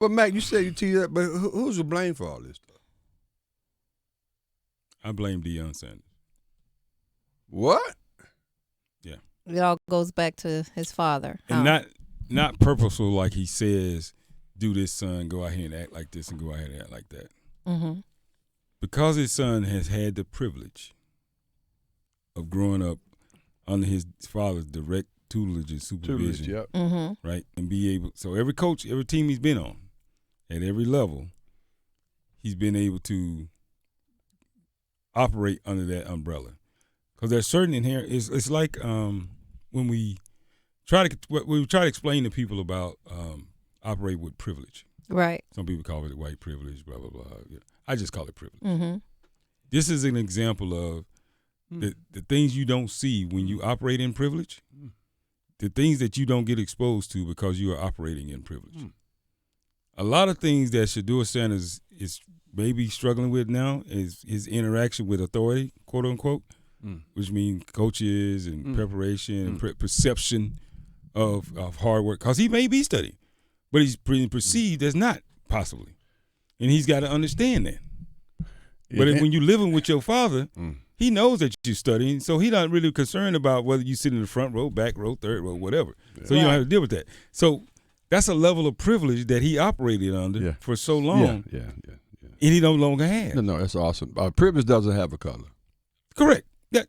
But Mac, you said you teed up, but who's to blame for all this stuff? I blame Deion Sanders. What? Yeah. It all goes back to his father. And not purposeful like he says, do this, son, go out here and act like this and go out here and act like that. Mm-hmm. Because his son has had the privilege of growing up under his father's direct tutelage and supervision, Yep. Mm-hmm. right? And be able, so every coach, every team he's been on, at every level, he's been able to operate under that umbrella. Because there's certain inherent, it's like when we try to explain to people about operate with privilege. Right. Some people call it white privilege, blah, blah, blah. I just call it privilege. Mm-hmm. This is an example of the things you don't see when you operate in privilege, the things that you don't get exposed to because you are operating in privilege. A lot of things that Shedeur Sanders is maybe struggling with now is his interaction with authority, quote unquote, which means coaches and preparation and perception of hard work. Because he may be studying, but he's perceived as not, possibly. And he's got to understand that. But when you're living with your father, he knows that you're studying, so he's not really concerned about whether you sit in the front row, back row, third row, whatever. So you don't have to deal with that. So that's a level of privilege that he operated under for so long. Yeah. And he no longer has. No, that's awesome. Privilege doesn't have a color. Correct. Yeah,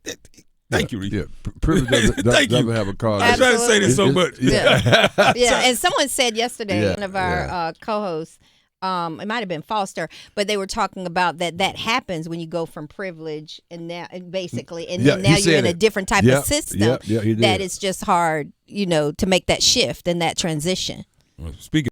thank you, Reed. Yeah, privilege doesn't have a color. I try to say this so much. Yeah. And someone said yesterday, one of our co-hosts, it might have been Foster, but they were talking about that happens when you go from privilege and now basically, and then now you're in a different type of system that it's just hard, to make that shift and that transition. Well, speaking